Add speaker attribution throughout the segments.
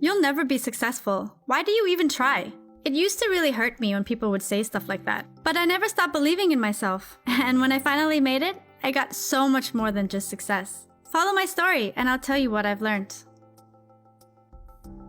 Speaker 1: You'll never be successful. Why do you even try? It used to really hurt me when people would say stuff like that. But I never stopped believing in myself. And when I finally made it, I got so much more than just success. Follow my story and I'll tell you what I've learned.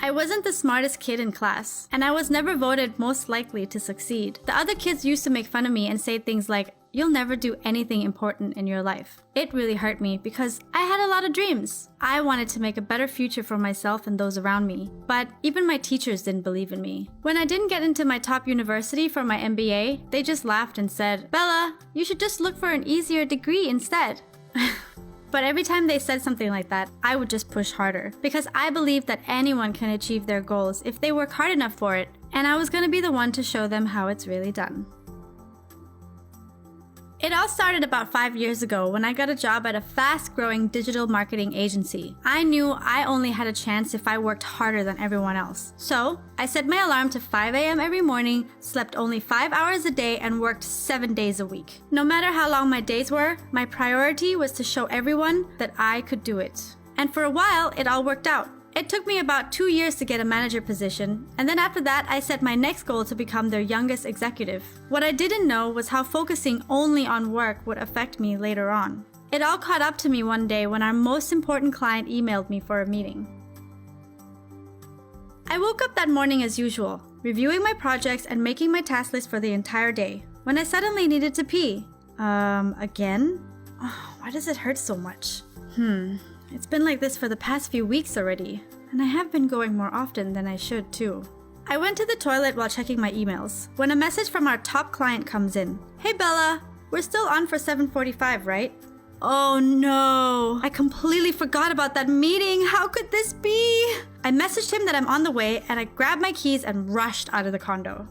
Speaker 1: I wasn't the smartest kid in class, and I was never voted most likely to succeed. The other kids used to make fun of me and say things like, "You'll never do anything important in your life." It really hurt me because I had a lot of dreams. I wanted to make a better future for myself and those around me, but even my teachers didn't believe in me. When I didn't get into my top university for my MBA, they just laughed and said, "Bella, you should just look for an easier degree instead." But every time they said something like that, I would just push harder because I believed that anyone can achieve their goals if they work hard enough for it, and I was going to be the one to show them how it's really done. It all started about 5 years ago when I got a job at a fast-growing digital marketing agency. I knew I only had a chance if I worked harder than everyone else. So, I set my alarm to 5 a.m. every morning, slept only 5 hours a day, and worked 7 days a week. No matter how long my days were, my priority was to show everyone that I could do it. And for a while, it all worked out. It took me about 2 years to get a manager position, and then after that, I set my next goal to become their youngest executive. What I didn't know was how focusing only on work would affect me later on. It all caught up to me one day when our most important client emailed me for a meeting. I woke up that morning as usual, reviewing my projects and making my task list for the entire day, when I suddenly needed to pee. Again? Oh, why does it hurt so much? It's been like this for the past few weeks already, and I have been going more often than I should too. I went to the toilet while checking my emails, when a message from our top client comes in. "Hey Bella, we're still on for 7:45, right?" Oh no, I completely forgot about that meeting. How could this be? I messaged him that I'm on the way, and I grabbed my keys and rushed out of the condo.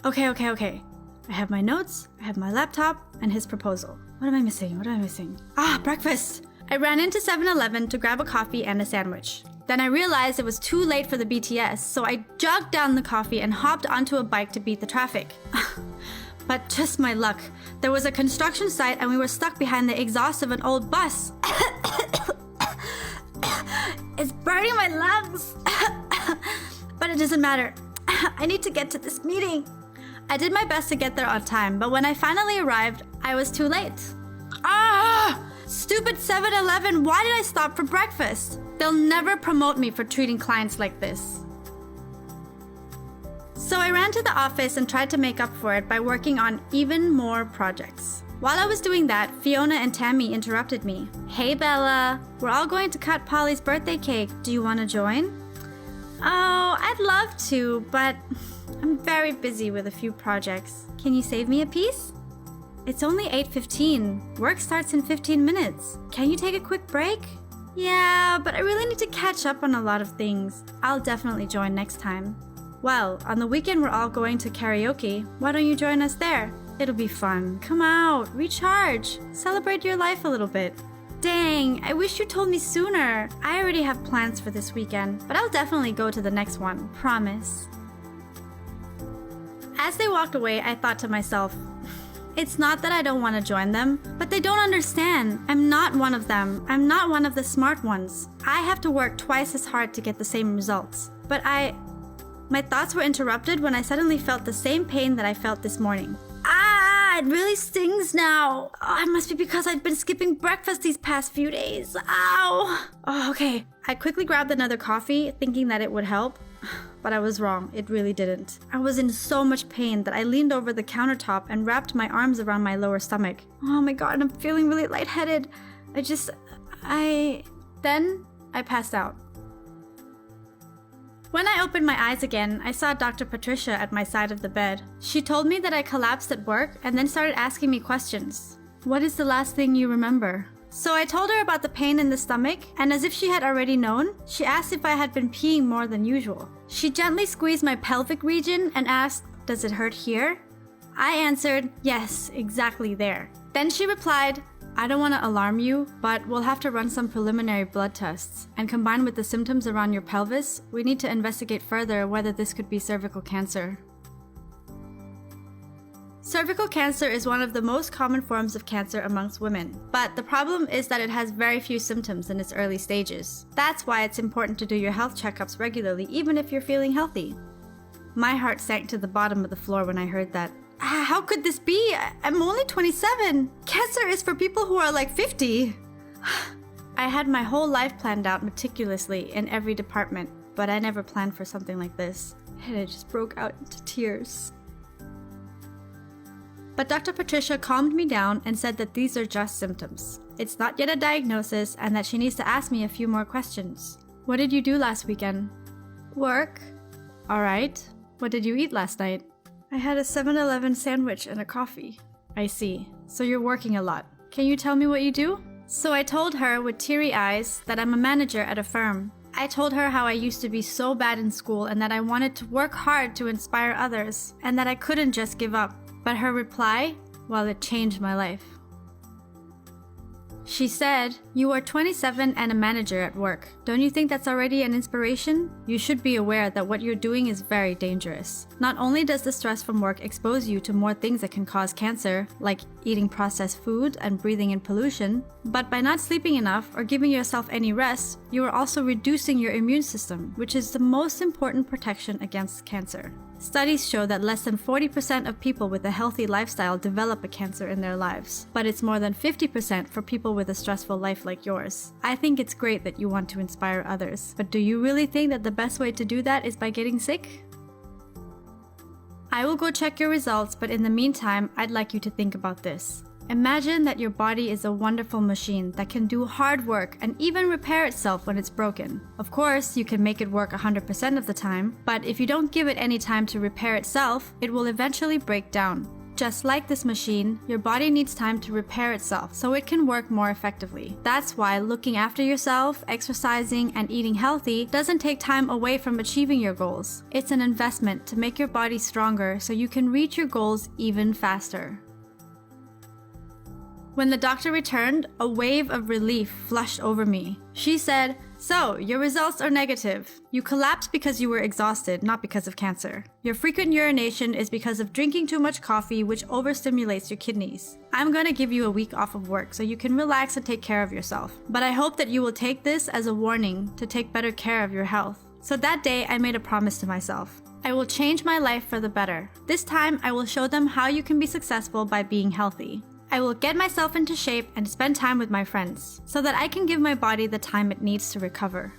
Speaker 1: Okay. I have my notes, I have my laptop, and his proposal. What am I missing? Breakfast! I ran into 7-Eleven to grab a coffee and a sandwich. Then I realized it was too late for the BTS, so I jogged down the coffee and hopped onto a bike to beat the traffic. But just my luck. There was a construction site and we were stuck behind the exhaust of an old bus. It's burning my lungs. But it doesn't matter. I need to get to this meeting. I did my best to get there on time, but when I finally arrived, I was too late. Stupid 7-Eleven, why did I stop for breakfast? They'll never promote me for treating clients like this. So I ran to the office and tried to make up for it by working on even more projects. While I was doing that, Fiona and Tammy interrupted me. "Hey Bella, we're all going to cut Polly's birthday cake. Do you want to join?" "Oh, I'd love to, but I'm very busy with a few projects. Can you save me a piece?" "It's only 8:15. Work starts in 15 minutes. Can you take a quick break?" "Yeah, but I really need to catch up on a lot of things. I'll definitely join next time." "Well, on the weekend we're all going to karaoke. Why don't you join us there? It'll be fun. Come out, recharge, celebrate your life a little bit." "Dang, I wish you told me sooner. I already have plans for this weekend, but I'll definitely go to the next one, promise." As they walked away, I thought to myself, it's not that I don't want to join them, but they don't understand. I'm not one of them. I'm not one of the smart ones. I have to work twice as hard to get the same results. But my thoughts were interrupted when I suddenly felt the same pain that I felt this morning. It really stings now. It must be because I'd been skipping breakfast these past few days. Ow. Okay. I quickly grabbed another coffee, thinking that it would help. But I was wrong. It really didn't. I was in so much pain that I leaned over the countertop and wrapped my arms around my lower stomach. Oh my god, I'm feeling really lightheaded. Then I passed out. When I opened my eyes again, I saw Dr. Patricia at my side of the bed. She told me that I collapsed at work and then started asking me questions. "What is the last thing you remember?" So I told her about the pain in the stomach, and as if she had already known, she asked if I had been peeing more than usual. She gently squeezed my pelvic region and asked, "Does it hurt here?" I answered, "Yes, exactly there." Then she replied, "I don't want to alarm you, but we'll have to run some preliminary blood tests. And combined with the symptoms around your pelvis, we need to investigate further whether this could be cervical cancer." Cervical cancer is one of the most common forms of cancer amongst women, but the problem is that it has very few symptoms in its early stages. That's why it's important to do your health checkups regularly, even if you're feeling healthy. My heart sank to the bottom of the floor when I heard that. How could this be? I'm only 27. Cancer is for people who are like 50. I had my whole life planned out meticulously in every department, but I never planned for something like this, and I just broke out into tears. But Dr. Patricia calmed me down and said that these are just symptoms. It's not yet a diagnosis and that she needs to ask me a few more questions. What did you do last weekend? Work. Alright. What did you eat last night? I had a 7-Eleven sandwich and a coffee. I see. So you're working a lot. Can you tell me what you do? So I told her with teary eyes that I'm a manager at a firm. I told her how I used to be so bad in school and that I wanted to work hard to inspire others and that I couldn't just give up. But her reply, well, it changed my life. She said, "You are 27 and a manager at work. Don't you think that's already an inspiration? You should be aware that what you're doing is very dangerous. Not only does the stress from work expose you to more things that can cause cancer, like eating processed food and breathing in pollution, but by not sleeping enough or giving yourself any rest, you are also reducing your immune system, which is the most important protection against cancer." Studies show that less than 40% of people with a healthy lifestyle develop a cancer in their lives, but it's more than 50% for people with a stressful life like yours. I think it's great that you want to inspire others, but do you really think that the best way to do that is by getting sick? I will go check your results, but in the meantime, I'd like you to think about this. Imagine that your body is a wonderful machine that can do hard work and even repair itself when it's broken. Of course, you can make it work 100% of the time, but if you don't give it any time to repair itself, it will eventually break down. Just like this machine, your body needs time to repair itself so it can work more effectively. That's why looking after yourself, exercising, and eating healthy doesn't take time away from achieving your goals. It's an investment to make your body stronger so you can reach your goals even faster. When the doctor returned, a wave of relief flushed over me. She said, "So, your results are negative. You collapsed because you were exhausted, not because of cancer. Your frequent urination is because of drinking too much coffee, which overstimulates your kidneys. I'm going to give you a week off of work so you can relax and take care of yourself. But I hope that you will take this as a warning to take better care of your health." So that day, I made a promise to myself. I will change my life for the better. This time, I will show them how you can be successful by being healthy. I will get myself into shape and spend time with my friends so that I can give my body the time it needs to recover.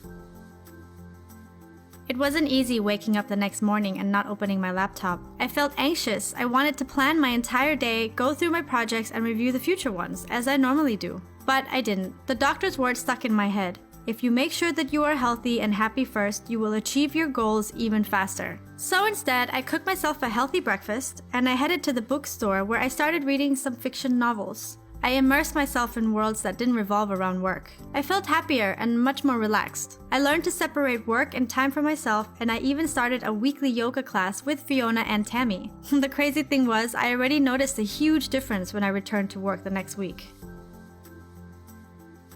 Speaker 1: It wasn't easy waking up the next morning and not opening my laptop. I felt anxious. I wanted to plan my entire day, go through my projects, and review the future ones, as I normally do. But I didn't. The doctor's words stuck in my head. If you make sure that you are healthy and happy first, you will achieve your goals even faster. So instead, I cooked myself a healthy breakfast, and I headed to the bookstore where I started reading some fiction novels. I immersed myself in worlds that didn't revolve around work. I felt happier and much more relaxed. I learned to separate work and time for myself, and I even started a weekly yoga class with Fiona and Tammy. The crazy thing was, I already noticed a huge difference when I returned to work the next week.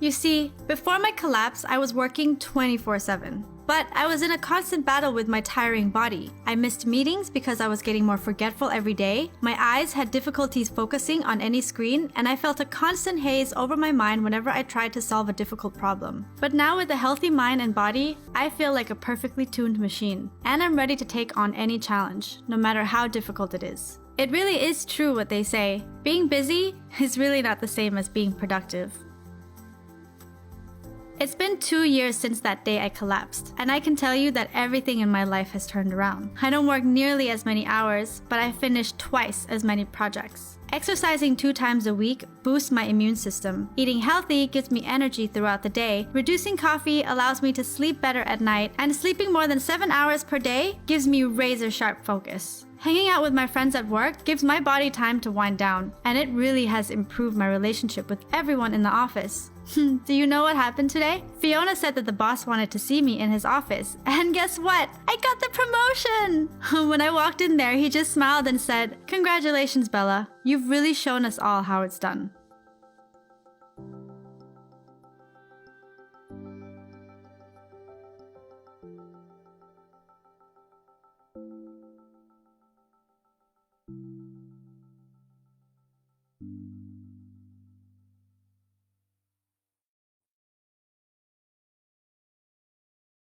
Speaker 1: You see, before my collapse, I was working 24/7. But I was in a constant battle with my tiring body. I missed meetings because I was getting more forgetful every day. My eyes had difficulties focusing on any screen, and I felt a constant haze over my mind whenever I tried to solve a difficult problem. But now with a healthy mind and body, I feel like a perfectly tuned machine. And I'm ready to take on any challenge, no matter how difficult it is. It really is true what they say. Being busy is really not the same as being productive. It's been 2 years since that day I collapsed, and I can tell you that everything in my life has turned around. I don't work nearly as many hours, but I finished twice as many projects. Exercising 2 times a week boosts my immune system. Eating healthy gives me energy throughout the day. Reducing coffee allows me to sleep better at night, and sleeping more than 7 hours per day gives me razor-sharp focus. Hanging out with my friends at work gives my body time to wind down, and it really has improved my relationship with everyone in the office. Do you know what happened today? Fiona said that the boss wanted to see me in his office, and guess what? I got the promotion! When I walked in there, he just smiled and said, "Congratulations, Bella. You've really shown us all how it's done."